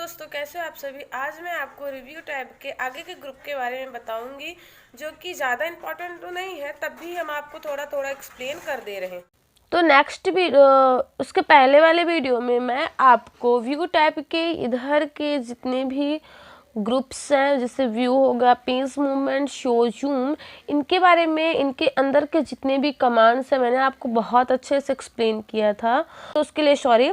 दोस्तों, कैसे हो आप सभी। आज मैं आपको रिव्यू टैब के आगे के ग्रुप के बारे में बताऊंगी, जो कि ज़्यादा इम्पोर्टेंट तो नहीं है, तब भी हम आपको थोड़ा थोड़ा एक्सप्लेन कर दे रहे हैं। तो नेक्स्ट उसके पहले वाले वीडियो में मैं आपको व्यू टैब के इधर के जितने भी ग्रुप्स हैं, जैसे व्यू होगा, पेज मूवमेंट, शो, जूम, इनके बारे में, इनके अंदर के जितने भी कमांड्स हैं, मैंने आपको बहुत अच्छे से एक्सप्लेन किया था, तो उसके लिए सॉरी।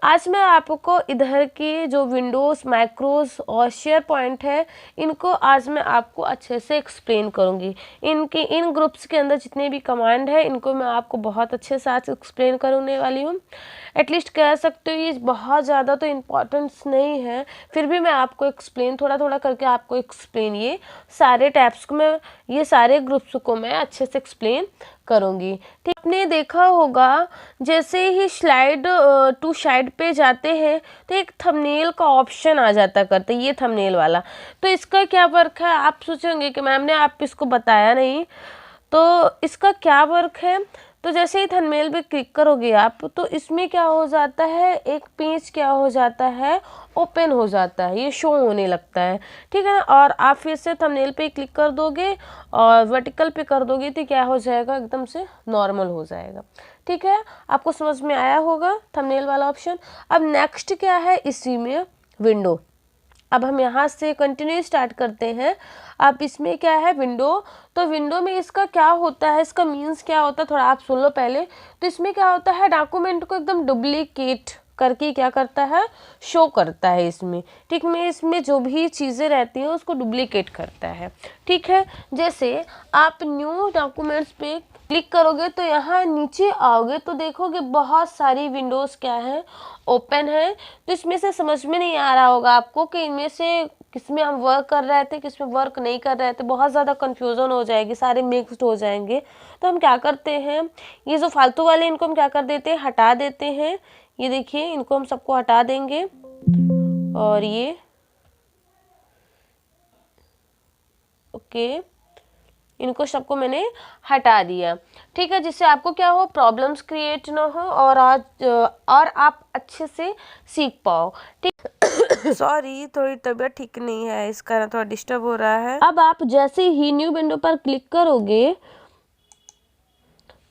आज मैं आपको इधर की जो विंडोज़, मैक्रोज और शेयर पॉइंट है, इनको आज मैं आपको अच्छे से एक्सप्लेन करूँगी। इन ग्रुप्स के अंदर जितने भी कमांड है, इनको मैं आपको बहुत अच्छे से आज एक्सप्लेन करने वाली हूँ। एटलीस्ट कह सकते हो ये बहुत ज़्यादा तो इम्पोर्टेंस नहीं है, फिर भी मैं आपको एक्सप्लेन थोड़ा थोड़ा करके आपको एक्सप्लेन ये सारे टैब्स को मैं, ये सारे ग्रुप्स को मैं अच्छे से एक्सप्लेन करूँगी। ठीक, आपने देखा होगा जैसे ही स्लाइड टू साइड पे जाते हैं तो एक थंबनेल का ऑप्शन आ जाता करता है, ये थंबनेल वाला। तो इसका क्या वर्क है, आप सोचेंगे कि मैम ने आप इसको बताया नहीं, तो इसका क्या वर्क है। तो जैसे ही थंबनेल पे क्लिक करोगे आप, तो इसमें क्या हो जाता है, एक पेज क्या हो जाता है, ओपन हो जाता है, ये शो होने लगता है। ठीक है ना। और आप फिर से थंबनेल पे क्लिक कर दोगे और वर्टिकल पे कर दोगे तो क्या हो जाएगा, एकदम से नॉर्मल हो जाएगा। ठीक है, आपको समझ में आया होगा थंबनेल वाला ऑप्शन। अब नेक्स्ट क्या है, इसी में विंडो। अब हम यहाँ से कंटिन्यू स्टार्ट करते हैं। अब इसमें क्या है, विंडो। तो विंडो में इसका क्या होता है, इसका मीन्स क्या होता है, थोड़ा आप सुन लो पहले। तो इसमें क्या होता है, डॉक्यूमेंट को एकदम डुप्लीकेट करके क्या करता है, शो करता है इसमें। ठीक है, इसमें जो भी चीज़ें रहती हैं उसको डुप्लीकेट करता है। ठीक है, जैसे आप न्यू डॉक्यूमेंट्स पे क्लिक करोगे तो यहाँ नीचे आओगे तो देखोगे बहुत सारी विंडोज़ क्या है, ओपन है। तो इसमें से समझ में नहीं आ रहा होगा आपको कि इनमें से किसमें हम वर्क कर रहे थे, किसमें वर्क नहीं कर रहे थे, बहुत ज़्यादा कन्फ्यूज़न हो जाएगी, सारे मिक्स्ड हो जाएंगे। तो हम क्या करते हैं, ये जो फालतू वाले इनको हम क्या कर देते हैं, हटा देते हैं। ये देखिए, इनको हम सबको हटा देंगे और ये ओके, इनको सबको मैंने हटा दिया। ठीक है, जिससे आपको क्या हो, प्रॉब्लम्स क्रिएट ना हो और आप अच्छे से सीख पाओ। ठीक सॉरी, थोड़ी तबीयत ठीक नहीं है, इस कारण थोड़ा डिस्टर्ब हो रहा है। अब आप जैसे ही न्यू विंडो पर क्लिक करोगे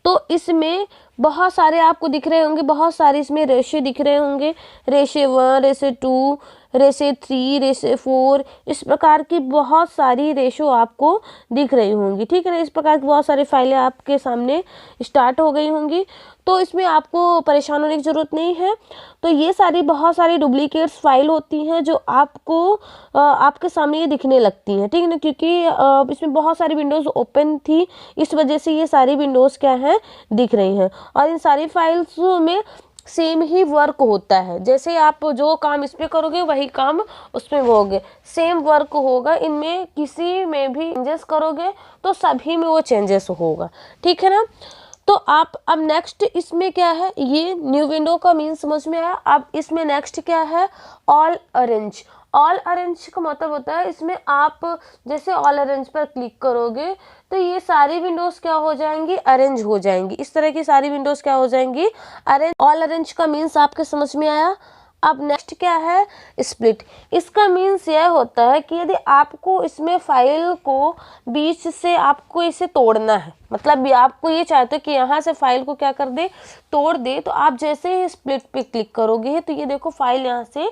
तो इसमें बहुत सारे आपको दिख रहे होंगे, बहुत सारे इसमें रेशे दिख रहे होंगे, रेशे 1, रेशे 2, रेशे 3, रेशे 4, इस प्रकार की बहुत सारी रेशो आपको दिख रही होंगी। ठीक है ना, इस प्रकार की बहुत सारी फाइलें आपके सामने स्टार्ट हो गई होंगी। तो इसमें आपको परेशान होने की ज़रूरत नहीं है। तो ये सारी बहुत सारी डुप्लीकेट्स फाइल होती हैं जो आपको आपके सामने ये दिखने लगती हैं। ठीक है ना, क्योंकि इसमें बहुत सारी विंडोज़ ओपन थी, इस वजह से ये सारी विंडोज़ क्या हैं, दिख रही हैं। और इन सारी फाइल्स में सेम ही वर्क होता है, जैसे आप जो काम इस पे करोगे वही काम उसमें होगे, सेम वर्क होगा। इनमें किसी में भी चेंजेस करोगे तो सभी में वो चेंजेस होगा। ठीक है ना। तो आप अब नेक्स्ट इसमें क्या है, ये न्यू विंडो का मीन समझ में आया। अब इसमें नेक्स्ट क्या है, ऑल अरेंज। ऑल अरेंज का मतलब होता है, इसमें आप जैसे ऑल अरेंज पर क्लिक करोगे तो ये सारी विंडोज़ क्या हो जाएंगी, अरेंज हो जाएंगी। इस तरह की सारी विंडोज़ क्या हो जाएंगी, अरेंज। ऑल अरेंज का मीन्स आपके समझ में आया। अब नेक्स्ट क्या है, स्प्लिट। इसका मीन्स यह होता है कि यदि आपको इसमें फाइल को बीच से आपको इसे तोड़ना है, मतलब आपको ये चाहते हो कि यहाँ से फाइल को क्या कर दे, तोड़ दे, तो आप जैसे ही स्प्लिट पे क्लिक करोगे तो ये देखो फाइल यहाँ से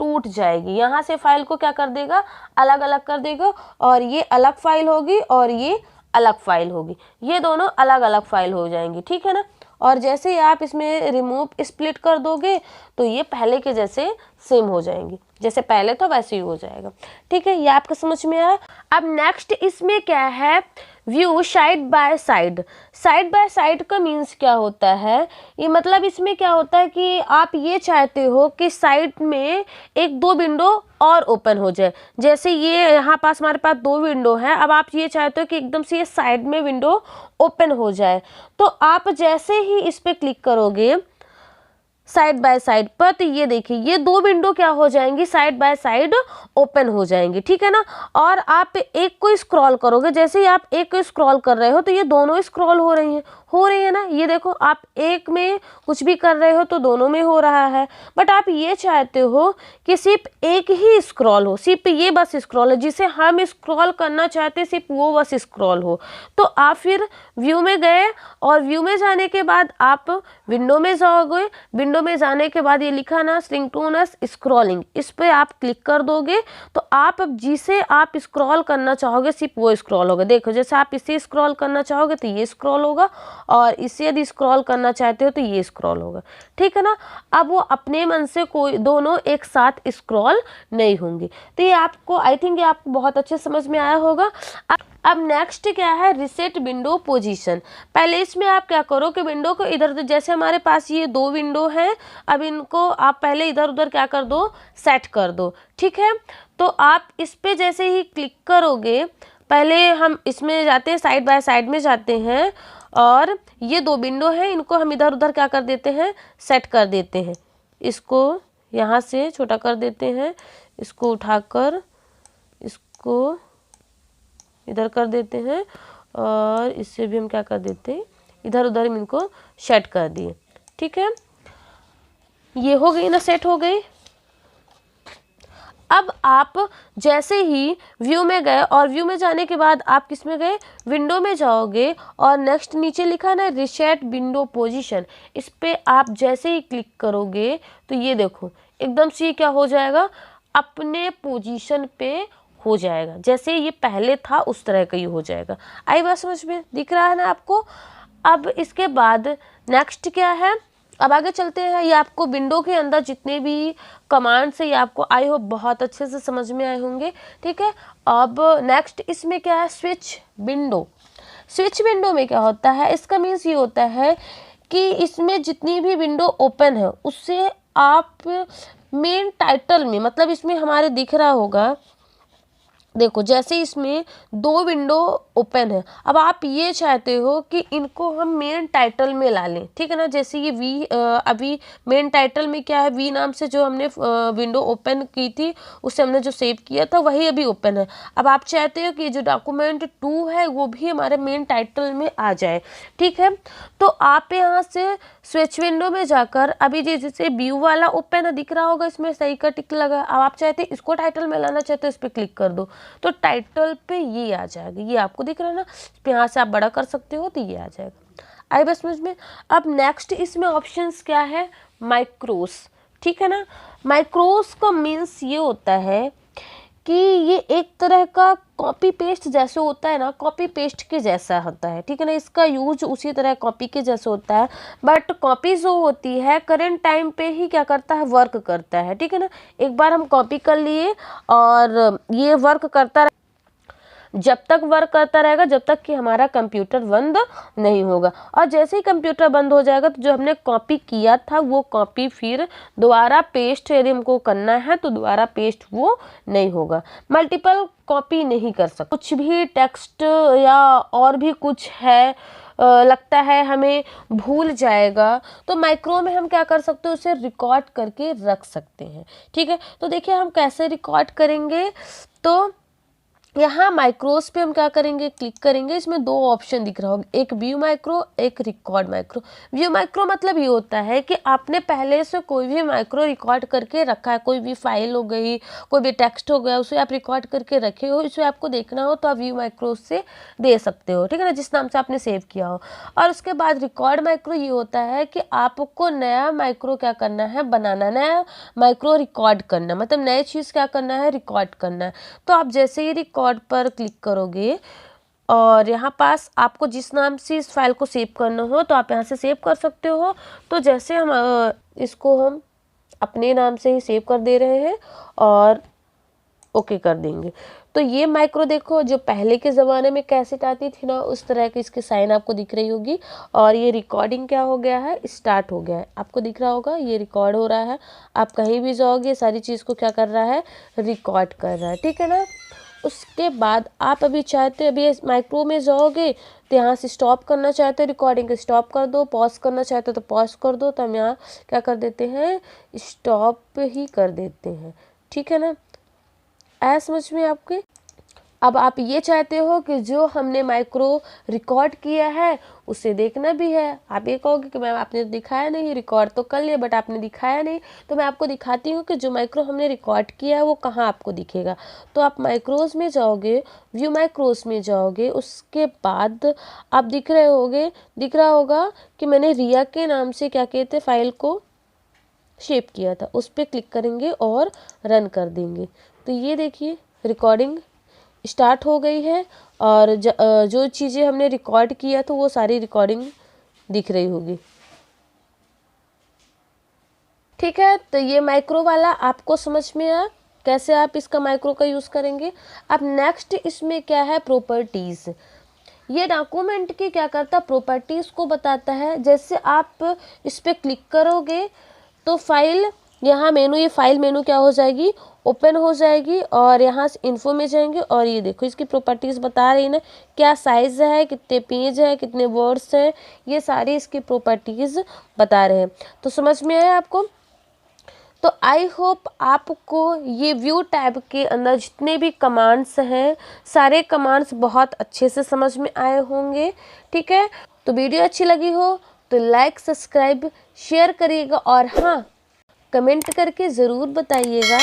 टूट जाएगी। यहाँ से फाइल को क्या कर देगा, अलग अलग कर देगा, और ये अलग फाइल होगी और ये अलग फाइल होगी, ये दोनों अलग अलग फाइल हो जाएंगी। ठीक है ना। और जैसे ही आप इसमें रिमूव स्प्लिट कर दोगे तो ये पहले के जैसे सेम हो जाएंगी, जैसे पहले था वैसे ही हो जाएगा। ठीक है, ये आपको समझ में आया। अब नेक्स्ट इसमें क्या है, view side by side. Side by side का मीन्स क्या होता है, ये मतलब इसमें क्या होता है कि आप ये चाहते हो कि साइड में एक दो विंडो और ओपन हो जाए। जैसे ये यहाँ पास हमारे पास दो विंडो है, अब आप ये चाहते हो कि एकदम से ये साइड में विंडो ओपन हो जाए। तो आप जैसे ही इस पर क्लिक करोगे साइड बाय साइड पर, तो ये देखिए ये दो विंडो क्या हो जाएंगी, साइड बाय साइड ओपन हो जाएंगी। ठीक है ना। और आप एक को स्क्रॉल करोगे, जैसे ही आप एक को स्क्रॉल कर रहे हो तो ये दोनों स्क्रॉल हो रही हैं, हो रही है ना। ये देखो आप एक में कुछ भी कर रहे हो तो दोनों में हो रहा है, बट आप ये चाहते हो कि सिर्फ एक ही स्क्रॉल हो, सिर्फ ये बस स्क्रॉल है, जिसे हम स्क्रॉल करना चाहते हैं सिर्फ वो बस स्क्रॉल हो। तो आप फिर व्यू में गए और व्यू में जाने के बाद आप विंडो में जाओगे। विंडो में जाने के बाद ये लिखा ना सिंक्रोनस स्क्रॉलिंग, इस पे आप क्लिक कर दोगे तो आप अब जिसे आप स्क्रॉल करना चाहोगे सिर्फ वो स्क्रॉल होगा। देखो जैसे आप इसे स्क्रॉल करना चाहोगे तो ये स्क्रॉल होगा, और इसे यदि स्क्रॉल करना चाहते हो तो ये स्क्रॉल होगा, ठीक है ना। अब वो अपने मन से कोई दोनों एक साथ स्क्रॉल नहीं होंगे। तो ये आपको आई थिंक ये आपको बहुत अच्छे समझ में आया होगा। अब नेक्स्ट क्या है, रिसेट विंडो पोजीशन। पहले इसमें आप क्या करो कि विंडो को इधर उधर, जैसे हमारे पास ये दो विंडो हैं, अब इनको आप पहले इधर उधर क्या कर दो, सेट कर दो, ठीक है। तो आप इस पे जैसे ही क्लिक करोगे, पहले हम इसमें जाते हैं, साइड बाय साइड में जाते हैं, और ये दो विंडो हैं, इनको हम इधर उधर क्या कर देते हैं, सेट कर देते हैं। इसको यहाँ से छोटा कर देते हैं, इसको उठाकर इसको इधर कर देते हैं, और इससे भी हम क्या कर देते हैं, इधर उधर हम इनको सेट कर दिए, ठीक है। ये हो गई ना, सेट हो गई। अब आप जैसे ही व्यू में गए, और व्यू में जाने के बाद आप किस में गए, विंडो में जाओगे, और नेक्स्ट नीचे लिखा ना रीसेट विंडो पोजीशन, इस पे आप जैसे ही क्लिक करोगे तो ये देखो एकदम से ये क्या हो जाएगा, अपने पोजीशन पे हो जाएगा, जैसे ये पहले था उस तरह का ही हो जाएगा। आई बात समझ में, दिख रहा है ना आपको। अब इसके बाद नेक्स्ट क्या है, अब आगे चलते हैं। ये आपको विंडो के अंदर जितने भी कमांड्स है ये आपको आई होप बहुत अच्छे से समझ में आए होंगे, ठीक है। अब नेक्स्ट इसमें क्या है, स्विच विंडो। स्विच विंडो में क्या होता है, इसका मीन्स ये होता है कि इसमें जितनी भी विंडो ओपन है उससे आप मेन टाइटल में, मतलब इसमें हमारे दिख रहा होगा, देखो जैसे इसमें दो विंडो ओपन है, अब आप ये चाहते हो कि इनको हम मेन टाइटल में ला लें, ठीक है ना। जैसे ये वी अभी मेन टाइटल में क्या है, वी नाम से जो हमने विंडो ओपन की थी, उससे हमने जो सेव किया था वही अभी ओपन है। अब आप चाहते हो कि जो डॉक्यूमेंट 2 है वो भी हमारे मेन टाइटल में आ जाए, ठीक है। तो आप यहाँ से स्विच विंडो में जाकर अभी जैसे व्यू वाला ओपन है दिख रहा होगा, इसमें सही का टिक लगा, अब आप चाहते हैं इसको टाइटल में लाना चाहते हो, इस पर क्लिक कर दो तो टाइटल पे ये आ जाएगा। ये आपको दिख रहा है ना, यहाँ से आप बड़ा कर सकते हो तो ये आ जाएगा। आई बस समझ में। अब नेक्स्ट इसमें ऑप्शंस क्या है, माइक्रोस, ठीक है ना। माइक्रोस का मीन्स ये होता है कि ये एक तरह का कॉपी पेस्ट जैसे होता है ना, कॉपी पेस्ट के जैसा होता है, ठीक है ना। इसका यूज उसी तरह कॉपी के जैसे होता है, बट कॉपी जो होती है करंट टाइम पे ही क्या करता है, वर्क करता है, ठीक है ना। एक बार हम कॉपी कर लिए और ये वर्क करता जब तक वर्क करता रहेगा जब तक कि हमारा कंप्यूटर बंद नहीं होगा, और जैसे ही कंप्यूटर बंद हो जाएगा तो जो हमने कॉपी किया था वो कॉपी फिर दोबारा पेस्ट यदि हमको करना है तो दोबारा पेस्ट वो नहीं होगा। मल्टीपल कॉपी नहीं कर सकते। कुछ भी टेक्स्ट या और भी कुछ है लगता है हमें भूल जाएगा तो माइक्रो में हम क्या कर सकते हैं, उसे रिकॉर्ड करके रख सकते हैं, ठीक है। तो देखिए हम कैसे रिकॉर्ड करेंगे, तो यहाँ माइक्रोस पे हम क्या करेंगे, क्लिक करेंगे। इसमें दो ऑप्शन दिख रहा होगा, एक व्यू माइक्रो, एक रिकॉर्ड माइक्रो। व्यू माइक्रो मतलब ये होता है कि आपने पहले से कोई भी माइक्रो रिकॉर्ड करके रखा है, कोई भी फाइल हो गई, कोई भी टेक्स्ट हो गया, उसे आप रिकॉर्ड करके रखे हो, इसे आपको देखना हो तो आप व्यू माइक्रो से दे सकते हो, ठीक है ना, जिस नाम से आपने सेव किया हो। और उसके बाद रिकॉर्ड माइक्रो ये होता है कि आपको नया माइक्रो क्या करना है, बनाना, नया माइक्रो रिकॉर्ड करना, मतलब नई चीज़ क्या करना है, रिकॉर्ड करना है। तो आप जैसे ही रिकॉर्ड पर क्लिक करोगे और यहाँ पास आपको जिस नाम से इस फाइल को सेव करना हो तो आप यहाँ से सेव कर सकते हो। तो जैसे हम इसको हम अपने नाम से ही सेव कर दे रहे हैं और ओके कर देंगे, तो ये माइक्रो देखो जो पहले के ज़माने में कैसेट आती थी ना उस तरह की इसकी साइन आपको दिख रही होगी। और ये रिकॉर्डिंग क्या हो गया है, स्टार्ट हो गया है, आपको दिख रहा होगा ये रिकॉर्ड हो रहा है। आप कहीं भी जाओगे सारी चीज़ को क्या कर रहा है, रिकॉर्ड कर रहा है, ठीक है ना। उसके बाद आप अभी चाहते अभी माइक्रो में जाओगे तो यहाँ से स्टॉप करना चाहते हो रिकॉर्डिंग को स्टॉप कर दो, पॉज करना चाहते हो तो पॉज कर दो, तो हम यहाँ क्या कर देते हैं, स्टॉप ही कर देते हैं, ठीक है ना। ऐसा समझ में आपके। अब आप ये चाहते हो कि जो हमने माइक्रो रिकॉर्ड किया है उसे देखना भी है। आप ये कहोगे कि मैम आपने तो दिखाया नहीं, रिकॉर्ड तो कर लिया बट आपने दिखाया नहीं। तो मैं आपको दिखाती हूँ कि जो माइक्रो हमने रिकॉर्ड किया है वो कहाँ आपको दिखेगा। तो आप माइक्रोज में जाओगे, व्यू माइक्रोज में जाओगे, उसके बाद आप दिख रहा होगा कि मैंने रिया के नाम से क्या कहते फाइल को शेप किया था। उस पर क्लिक करेंगे और रन कर देंगे। तो ये देखिए रिकॉर्डिंग स्टार्ट हो गई है और जो चीज़ें हमने रिकॉर्ड किया तो वो सारी रिकॉर्डिंग दिख रही होगी। ठीक है, तो ये माइक्रो वाला आपको समझ में आया कैसे आप इसका माइक्रो का यूज़ करेंगे। अब नेक्स्ट इसमें क्या है, प्रॉपर्टीज़। ये डॉक्यूमेंट की क्या करता है, प्रॉपर्टीज़ को बताता है। जैसे आप इस पर क्लिक करोगे तो फाइल यहाँ मेनू, ये फाइल मेनू क्या हो जाएगी, ओपन हो जाएगी और यहाँ से इन्फो में जाएंगे और ये देखो इसकी प्रॉपर्टीज़ बता रही ना, क्या साइज़ है, कितने पेज है, कितने वर्ड्स हैं, ये सारी इसकी प्रॉपर्टीज़ बता रहे हैं। तो समझ में आया आपको। तो आई होप आपको ये व्यू टैब के अंदर जितने भी कमांड्स हैं सारे कमांड्स बहुत अच्छे से समझ में आए होंगे। ठीक है, तो वीडियो अच्छी लगी हो तो लाइक सब्सक्राइब शेयर करिएगा और हाँ कमेंट करके ज़रूर बताइएगा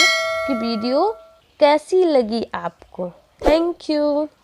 कि वीडियो कैसी लगी आपको। Thank you.